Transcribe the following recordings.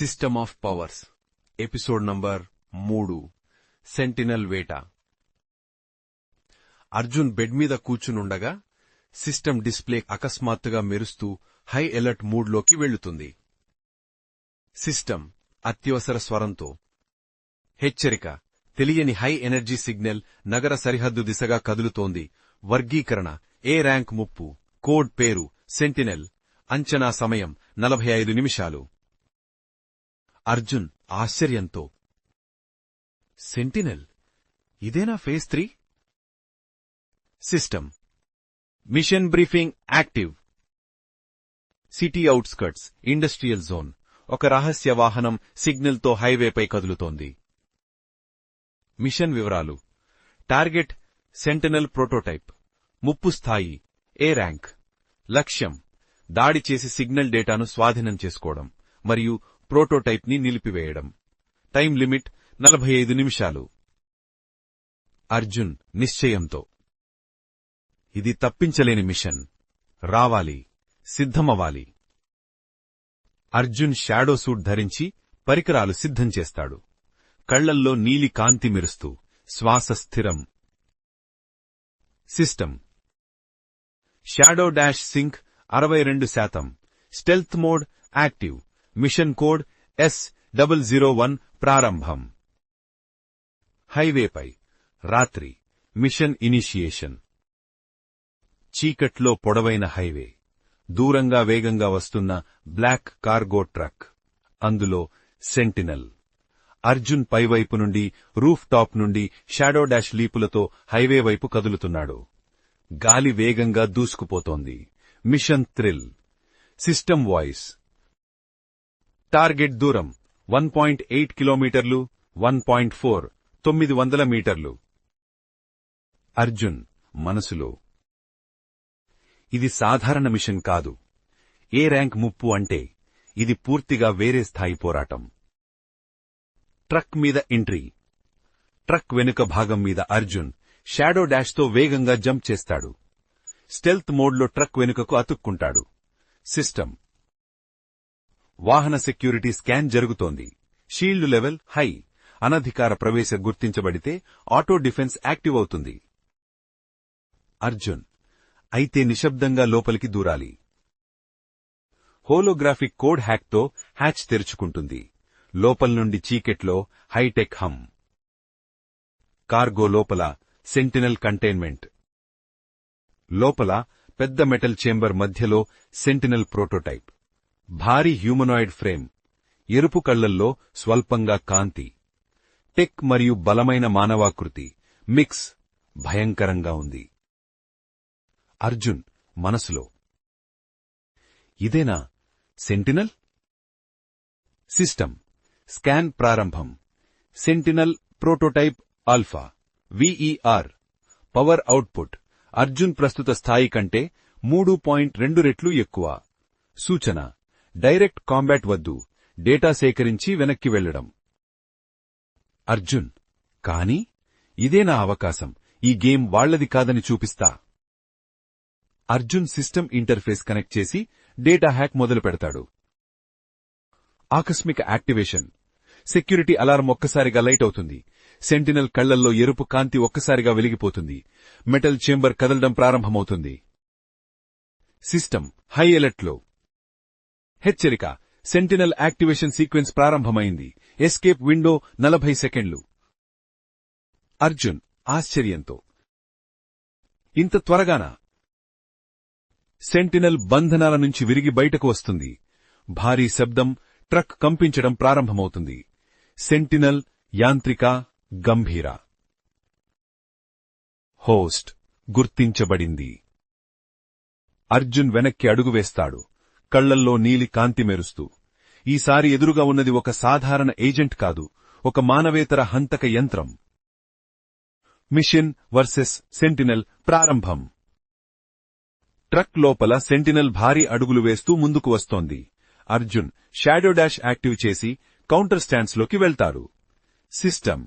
System of powers episode number 3 sentinel వేట. Arjun bed మీద కూర్చునుండగా system display అకస్మాత్తుగా మెరుస్తూ హై అలర్ట్ మూడ్లోకి వెళ్లుతుంది. సిస్టమ్ అత్యవసర స్వరంతో, హెచ్చరిక, తెలియని హై ఎనర్జీ సిగ్నల్ నగర సరిహద్దు దిశగా కదులుతోంది. వర్గీకరణ ఏ ర్యాంక్ ముప్పు. కోడ్ పేరు సెంటినెల్. అంచనా సమయం 45 నిమిషాలు. అర్జున్ ఆశ్చర్యంతో, సెంటినెల్ ఇదేనా phase 3? System mission briefing active. City outskirts industrial zone. ఒక రహస్య వాహనం సిగ్నల్తో హైవేపై కదులుతోంది. మిషన్ వివరాలు: టార్గెట్ సెంటినెల్ ప్రోటోటైప్. ముప్పు స్థాయి ఏ ర్యాంక్. లక్ష్యం దాడి చేసి సిగ్నల్ డేటాను స్వాధీనం చేసుకోవడం మరియు ప్రోటోటైప్ ని నిలిపివేయడం. టైం లిమిట్ 45 నిమిషాలు. అర్జున్ నిశ్చయంతో, ఇది తప్పించలేని మిషన్. రావాలి, సిద్ధమవ్వాలి. అర్జున్ షాడో సూట్ ధరించి పరికరాలు సిద్ధం చేస్తాడు. కళ్లల్లో నీలి కాంతి మెరుస్తూ, శ్వాస స్థిరం. System shadow dash sync 62%. Stealth mode active. Mission code S001. ప్రారంభం. హైవేపై రాత్రి. Mission initiation. చీకట్లో పొడవైన హైవే. దూరంగా వేగంగా వస్తున్న బ్లాక్ కార్గో ట్రక్. అందులో సెంటినల్. అర్జున్ పైవైపు నుండి, రూఫ్ టాప్ నుండి షాడో డాష్ లీపులతో హైవే వైపు కదులుతున్నాడు. గాలి వేగంగా దూసుకుపోతోంది. Mission thrill. System voice: target దూరం 1.8 కిలోమీటర్లు. 1.4 900 మీటర్లు. అర్జున్ మనసులో, ఇది సాధారణ మిషన్ కాదు. ఏ ర్యాంక్ ముప్పు అంటే ఇది పూర్తిగా వేరే స్థాయి పోరాటం. ట్రక్ మీద ఎంట్రీ. ట్రక్ వెనుక భాగం మీద అర్జున్ షాడో డాష్తో వేగంగా జంప్ చేస్తాడు. స్టెల్త్ మోడ్లో ట్రక్ వెనుకకు అతుక్కుంటాడు. సిస్టమ్ వాహన సెక్యూరిటీ స్కాన్ జరుగుతోంది. Shield level high. అనధికార ప్రవేశ గుర్తించబడితే ఆటో డిఫెన్స్ యాక్టివ్ అవుతుంది. అర్జున్ అయితే నిశ్శబ్దంగా లోపలికి దూరాలి. హోలోగ్రాఫిక్ కోడ్ హ్యాక్తో హ్యాచ్ తెరుచుకుంటుంది. లోపల్నుండి చీకెట్లో హైటెక్ హమ్. కార్గో లోపల సెంటినల్ కంటైన్మెంట్. లోపల పెద్ద మెటల్ చేంబర్ మధ్యలో సెంటినల్ ప్రోటోటైప్. భారీ హ్యూమనాయిడ్ ఫ్రేమ్. ఎరుపు కళ్లల్లో స్వల్పంగా కాంతి. టెక్ మరియు బలమైన మానవాకృతి మిక్స్ భయంకరంగా ఉంది. అర్జున్ మనసులో, ఇదేనా సెంటినల్? సిస్టమ్ స్కాన్ ప్రారంభం. Sentinel prototype alpha. VER power output Arjun ప్రస్తుత స్థాయి కంటే 3.2 రెట్లు ఎక్కువ. సూచన: డైరెక్ట్ కాంబాట్ వద్దు. డేటా సేకరించి వెనక్కి వెళ్లడం. అర్జున్ కానీ ఇదే నా అవకాశం. ఈ గేమ్ వాళ్లది కాదని చూపిస్తా. అర్జున్ సిస్టమ్ ఇంటర్ఫేస్ కనెక్ట్ చేసి డేటా హ్యాక్ మొదలు పెడతాడు. ఆకస్మిక యాక్టివేషన్. సెక్యూరిటీ అలారం ఒక్కసారిగా లైట్ అవుతుంది. సెంటినల్ కళ్లల్లో ఎరుపు కాంతి ఒక్కసారిగా వెలిగిపోతుంది. మెటల్ చేంబర్ కదలడం ప్రారంభమవుతుంది. సిస్టమ్ హై అలర్ట్లో. హెచ్చరిక: సెంటినల్ యాక్టివేషన్ సీక్వెన్స్ ప్రారంభమైంది. ఎస్కేప్ విండో 40 సెకండ్లు. అర్జున్ ఆశ్చర్యంతో, ఇంత త్వరగానా? సెంటినల్ బంధనాల నుంచి విరిగి బయటకు వస్తుంది. భారీ శబ్దం. ట్రక్ కంపించడం ప్రారంభమవుతుంది. సెంటినల్ యాంత్రిక గంభీర. హోస్ట్ గుర్తించబడింది. అర్జున్ వెనక్కి అడుగు వేస్తాడు. కళ్లల్లో నీలి కాంతి మెరుస్తూ. ఈసారి ఎదురుగా ఉన్నది ఒక సాధారణ ఏజెంట్ కాదు, ఒక మానవేతర హంతక యంత్రం. మిషన్ వర్సెస్ సెంటినల్ ప్రారంభం. ట్రక్ లోపల సెంటినల్ భారీ అడుగులు వేస్తూ ముందుకు వస్తోంది. అర్జున్ షాడో డాష్ యాక్టివ్ చేసి కౌంటర్ స్టాన్స్లోకి వెళ్తారు. సిస్టమ్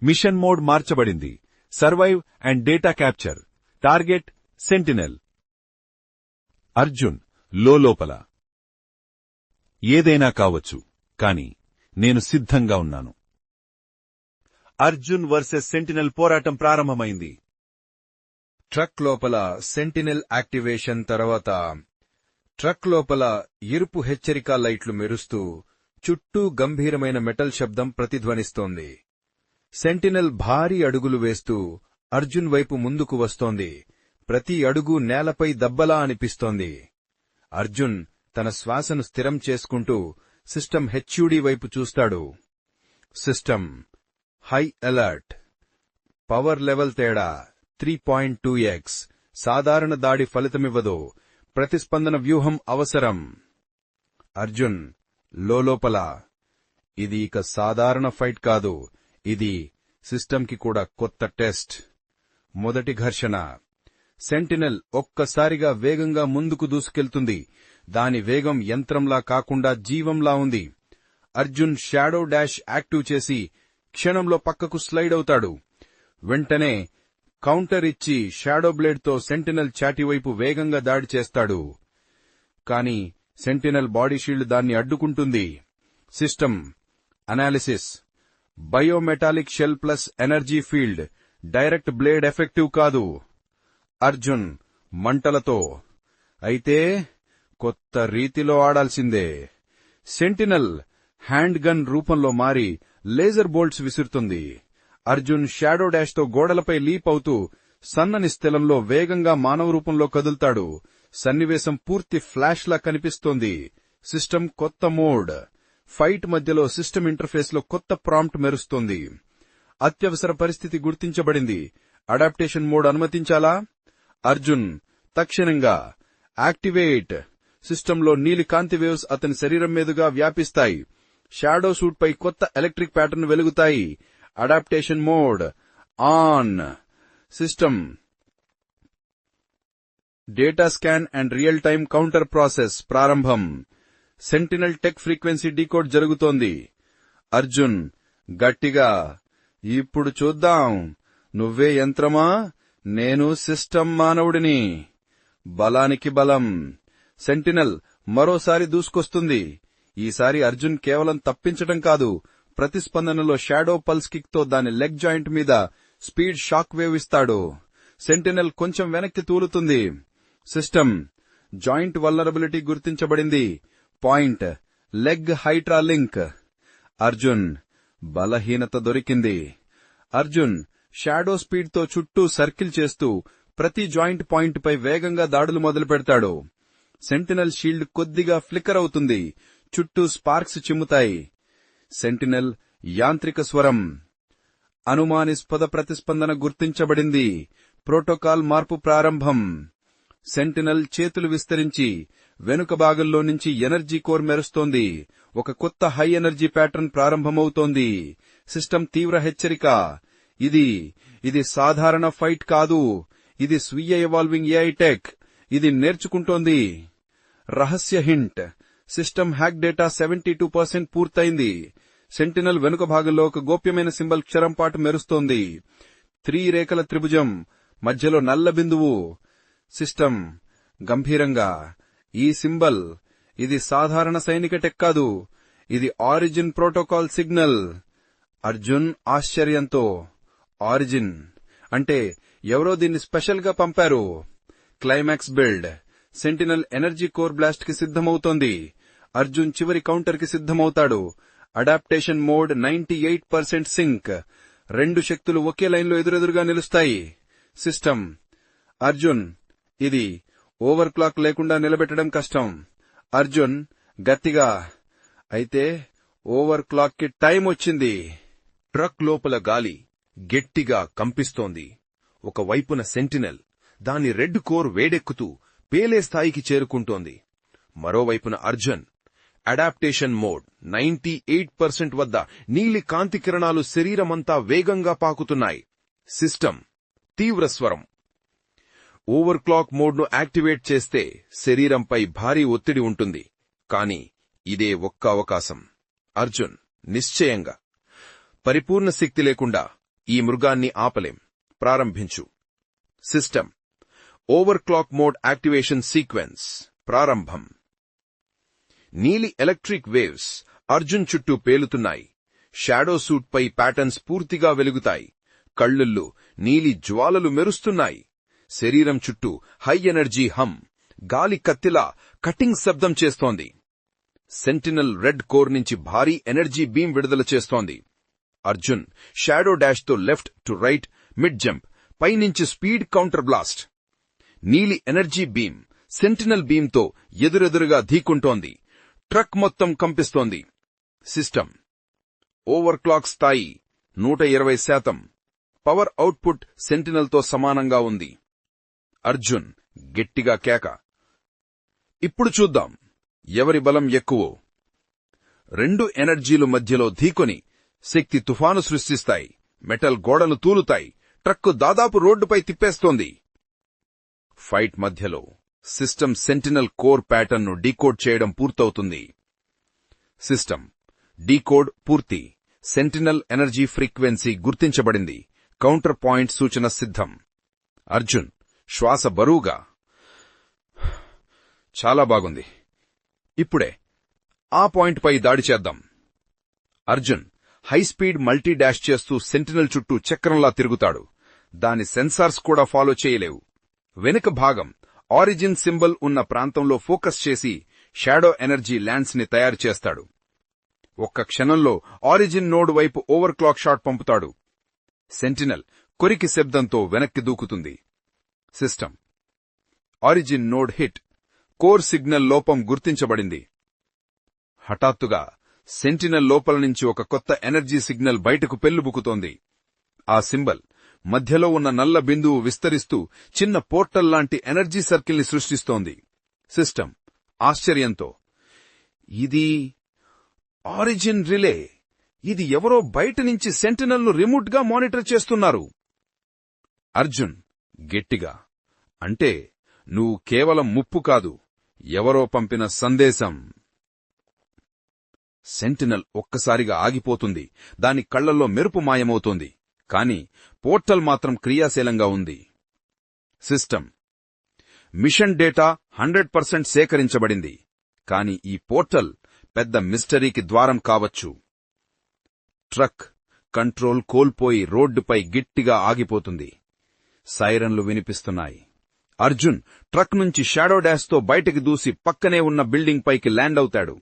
మిషన్ మోడ్ మార్చబడింది. Survive and data capture. Target Sentinel. Arjun లోపల ఏదైనా కావచ్చు, కాని నేను సిద్ధంగా ఉన్నాను. అర్జున్ వర్సెస్ సెంటినల్ పోరాటం ప్రారంభమైంది. ట్రక్ లోపల సెంటినెల్ యాక్టివేషన్ తర్వాత ట్రక్ లోపల ఎరుపు హెచ్చరికా లైట్లు మెరుస్తూ చుట్టూ గంభీరమైన మెటల్ శబ్దం ప్రతిధ్వనిస్తోంది. సెంటినెల్ భారీ అడుగులు వేస్తూ అర్జున్ వైపు ముందుకు వస్తోంది. ప్రతి అడుగు నేలపై దబ్బలా అనిపిస్తోంది. అర్జున్ తన శ్వాసను స్థిరం చేసుకుంటూ సిస్టమ్ హెచ్యూడీ వైపు చూస్తాడు. System high alert. Power level తేడా 3.2x. సాధారణ దాడి ఫలితమివ్వదు. ప్రతిస్పందన వ్యూహం అవసరం. అర్జున్ లోపల ఇది ఇక సాధారణ ఫైట్ కాదు, ఇది సిస్టమ్కి కూడా కొత్త టెస్ట్. మొదటి ఘర్షణ. సెంటినెల్ ఒక్కసారిగా వేగంగా ముందుకు దూసుకెళ్తుంది. దాని వేగం యంత్రంలా కాకుండా జీవంలా ఉంది. అర్జున్ షాడో డాష్ యాక్టివ్ చేసి క్షణంలో పక్కకు స్లైడ్ అవుతాడు. వెంటనే కౌంటర్ ఇచ్చి షాడో బ్లేడ్తో సెంటినెల్ ఛాతీవైపు వేగంగా దాడి చేస్తాడు. కాని సెంటినెల్ బాడీ షీల్డ్ దాన్ని అడ్డుకుంటుంది. System analysis. Biometallic shell plus energy field. Direct blade effective కాదు. అర్జున్ మంటలతో. అయితే కొత్త రీతిలో ఆడాల్సిందే. సెంటినెల్ హ్యాండ్ గన్ రూపంలో మారి లేజర్ బోల్ట్స్ విసురుతుంది. అర్జున్ షాడో డాష్తో గోడలపై లీప్ అవుతూ సన్నని స్థలంలో వేగంగా మానవ రూపంలో కదులుతాడు. సన్నివేశం పూర్తి ఫ్లాష్లా కనిపిస్తోంది. సిస్టమ్ కొత్త మోడ్. ఫైట్ మధ్యలో సిస్టమ్ ఇంటర్ఫేస్లో కొత్త ప్రాంప్ట్ మెరుస్తోంది. అత్యవసర పరిస్థితి గుర్తించబడింది. అడాప్టేషన్ మోడ్ అనుమతించాలా? అర్జున్ తక్షణంగా యాక్టివేట్. సిస్టంలో నీలి కాంతి వేవ్స్ అతని శరీరం మీదుగా వ్యాపిస్తాయి. షాడో సూట్ పై కొత్త ఎలక్ట్రిక్ ప్యాటర్న్ వెలుగుతాయి. Adaptation mode on. System data scan and real time counter process ప్రారంభం. సెంటినల్ టెక్ ఫ్రీక్వెన్సీ డీకోడ్ జరుగుతోంది. అర్జున్ గట్టిగా, ఇప్పుడు చూద్దాం, నువ్వే యంత్రమా, నేను సిస్టమ్ మానవుడిని. బలానికి బలం. సెంటినల్ మరోసారి దూసుకొస్తుంది. ఈసారి అర్జున్ కేవలం తప్పించడం కాదు, ప్రతిస్పందనలో షాడో పల్స్ కిక్ తో దాని లెగ్ జాయింట్ మీద స్పీడ్ షాక్ వేవ్ ఇస్తాడు. సెంటినెల్ కొంచెం వెనక్కి తూలుతుంది. సిస్టమ్ జాయింట్ వల్నరబిలిటీ గుర్తించబడింది. Point leg hydra link. Arjun బలహీనత దొరికింది. అర్జున్ షాడో స్పీడ్ తో చుట్టూ సర్కిల్ చేస్తూ ప్రతి జాయింట్ పాయింట్ పై వేగంగా దాడులు మొదలు పెడతాడు. సెంటినెల్ షీల్డ్ కొద్దిగా ఫ్లికర్ అవుతుంది. చుట్టూ స్పార్క్స్ చిమ్ముతాయి. సెంటినెల్ యాంత్రిక స్వరం. అనుమానిస్పద ప్రతిస్పందన గుర్తించబడింది. ప్రోటోకాల్ మార్పు ప్రారంభం. సెంటినెల్ చేతులు విస్తరించి వెనుక భాగంలో నుంచి ఎనర్జీ కోర్ మెరుస్తోంది. ఒక కొత్త హై ఎనర్జీ ప్యాటర్న్ ప్రారంభమవుతోంది. సిస్టమ్ తీవ్ర హెచ్చరిక. ఇది సాధారణ ఫైట్ కాదు, ఇది స్వీయ ఎవాల్వింగ్ ఏఐ టెక్. ఇది నేర్చుకుంటోంది. రహస్య హింట్. సిస్టమ్ హ్యాక్ డేటా 72% పూర్తయింది. సెంటినెల్ వెనుక భాగంలో ఒక గోప్యమైన సింబల్ క్షరంపాటు మెరుస్తోంది. 3 రేఖల త్రిభుజం, మధ్యలో నల్ల బిందువు. సిస్టమ్ గంభీరంగా, ఈ సింబల్, ఇది సాధారణ సైనిక టెక్ కాదు, ఇది ఆరిజిన్ ప్రోటోకాల్ సిగ్నల్. అర్జున్ ఆశ్చర్యంతో, ఆరిజిన్ అంటే ఎవరో దీన్ని స్పెషల్ గా పంపారు. Climax build. Sentinel energy core blast కి సిద్ధమవుతోంది. అర్జున్ చివరి కౌంటర్ కి సిద్ధమవుతాడు. Adaptation mode 98% sync. 2 శక్తులు ఒకే లైన్లో ఎదురెదురుగా నిలుస్తాయి. సిస్టమ్ అర్జున్, ఇది ఓవర్ క్లాక్ లేకుండా నిలబెట్టడం కష్టం. అర్జున్ గట్టిగా, అయితే ఓవర్ క్లాక్ కి టైం వచ్చింది. ట్రక్ లోపల గాలి గట్టిగా కంపిస్తోంది. ఒకవైపున సెంటినెల్ దాని రెడ్ కోర్ వేడెక్కుతూ పేలే స్థాయికి చేరుకుంటోంది. మరోవైపున అర్జున్ అడాప్టేషన్ మోడ్ 98% వద్ద నీలి కాంతి కిరణాలు శరీరమంతా వేగంగా పాకుతున్నాయి. సిస్టమ్ తీవ్ర స్వరం. ఓవర్ క్లాక్ మోడ్ను యాక్టివేట్ చేస్తే శరీరంపై భారీ ఒత్తిడి ఉంటుంది. కాని ఇదే ఒక్క అవకాశం. అర్జున్ నిశ్చయంగా, పరిపూర్ణ శక్తి లేకుండా ఈ మృగాన్ని ఆపలేం. ప్రారంభించు. System overclock mode activation sequence ప్రారంభం. నీలి ఎలక్ట్రిక్ వేవ్స్ అర్జున్ చుట్టూ పేలుతున్నాయి. షాడో సూట్ పై ప్యాటర్న్స్ పూర్తిగా వెలుగుతాయి. కళ్ళల్లో నీలి జ్వాలలు మెరుస్తున్నాయి. శరీరం చుట్టూ హై ఎనర్జీ హమ్, గాలి కత్తిలా కటింగ్ శబ్దం చేస్తోంది. సెంటినల్ రెడ్ కోర్ నుంచి భారీ ఎనర్జీ బీమ్ విడుదల చేస్తోంది. అర్జున్ షాడో డాష్ తో left to right mid jump, పైనుంచి స్పీడ్ కౌంటర్ బ్లాస్ట్. నీలి ఎనర్జీ బీమ్ సెంటినల్ బీమ్ తో ఎదురెదురుగా ఢీకుంటోంది. ట్రక్ మొత్తం కంపిస్తోంది. సిస్టమ్ ఓవర్ క్లాక్ స్థాయి 120%. పవర్ అవుట్పుట్ సెంటినల్ తో సమానంగా ఉంది. అర్జున్ గట్టిగా కేక. ఇప్పుడు చూద్దాం ఎవరి బలం ఎక్కువో. రెండు ఎనర్జీలు మధ్యలో ఢీకొని శక్తి తుఫాను సృష్టిస్తాయి. మెటల్ గోడలు తూలుతాయి. ట్రక్కు దాదాపు రోడ్డుపై తిప్పేస్తోంది. ఫైట్ మధ్యలో సిస్టమ్ సెంటినల్ కోర్ ప్యాటర్న్ ను డీకోడ్ చేయడం పూర్తవుతుంది. సిస్టమ్ డీకోడ్ పూర్తి. సెంటినల్ ఎనర్జీ ఫ్రీక్వెన్సీ గుర్తించబడింది. కౌంటర్ పాయింట్ సూచన సిద్ధం. అర్జున్ శ్వాస బరువుగా. చాలా బాగుంది. ఇప్పుడే ఆ పాయింట్ పై దాడి చేద్దాం. అర్జున్ హైస్పీడ్ మల్టీ డాష్ చేస్తూ సెంటినల్ చుట్టూ చక్రంలా తిరుగుతాడు. దాని సెన్సార్స్ కూడా ఫాలో చేయలేవు. వెనుక భాగం ఆరిజిన్ సింబల్ ఉన్న ప్రాంతంలో ఫోకస్ చేసి షాడో ఎనర్జీ ల్యాండ్స్ ని తయారు చేస్తాడు. ఒక్క క్షణంలో ఆరిజిన్ నోడ్ వైపు ఓవర్ క్లాక్ షాట్ పంపుతాడు. సెంటినల్ కొరికి శబ్దంతో వెనక్కి దూకుతుంది. System origin node hit. Core signal లోపం గుర్తించబడింది. హఠాత్తుగా సెంటినల్ లోపల నుంచి ఒక కొత్త ఎనర్జీ సిగ్నల్ బయటకు పెల్లుబుకుతోంది. ఆ సింబల్ మధ్యలో ఉన్న నల్ల బిందువు విస్తరిస్తూ చిన్న పోర్టల్ లాంటి ఎనర్జీ సర్కిల్ ని సృష్టిస్తోంది. సిస్టమ్ ఆశ్చర్యంతో, ఇది ఆరిజిన్ రిలే. ఇది ఎవరో బయట నుంచి సెంటినల్ ను రిమోట్ గా మానిటర్ చేస్తున్నారు. అర్జున్ గట్టిగా, అంటే నువ్వు కేవలం ముప్పు కాదు, ఎవరో పంపిన సందేశం. సెంటినల్ ఒక్కసారిగా ఆగిపోతుంది. దాని కళ్లల్లో మెరుపు మాయమవుతోంది. కాని పోర్టల్ మాత్రం క్రియాశీలంగా ఉంది. సిస్టమ్ మిషన్ డేటా 100% సేకరించబడింది. కాని ఈ పోర్టల్ పెద్ద మిస్టరీకి ద్వారం కావచ్చు. ట్రక్ కంట్రోల్ కోల్పోయి రోడ్డుపై గట్టిగా ఆగిపోతుంది. సైరన్లు వినిపిస్తున్నాయి. అర్జున్ ట్రక్ నుంచి షాడో డాష్ తో బయటికి దూసి పక్కనే ఉన్న బిల్డింగ్ పైకి ల్యాండ్ అవుతాడు.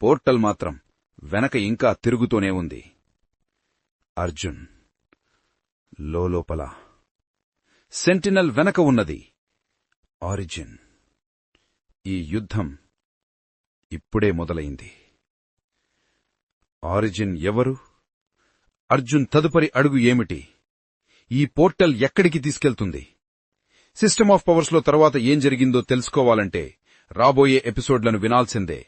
పోర్టల్ మాత్రం వెనక ఇంకా తిరుగుతూనే ఉంది. అర్జున్ లోపల సెంటినల్ వెనక ఉన్నది ఆరిజిన్. ఈ యుద్ధం ఇప్పుడే మొదలైంది. ఆరిజిన్ ఎవరు? అర్జున్ తదుపరి అడుగు ఏమిటి? ఈ పోర్టల్ ఎక్కడికి తీసుకెళ్తుంది? సిస్టమ్ ఆఫ్ పవర్స్ లో తర్వాత ఏం జరిగిందో తెలుసుకోవాలంటే రాబోయే ఎపిసోడ్లను వినాల్సిందే.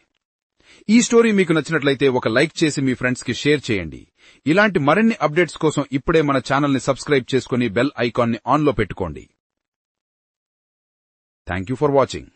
ఈ స్టోరీ మీకు నచ్చినట్లయితే ఒక లైక్ చేసి మీ ఫ్రెండ్స్ కి షేర్ చేయండి. ఇలాంటి మరిన్ని అప్డేట్స్ కోసం ఇప్పుడే మన ఛానల్ ని సబ్స్క్రైబ్ చేసుకుని బెల్ ఐకాన్ ని ఆన్ లో పెట్టుకోండి. Thank you for watching.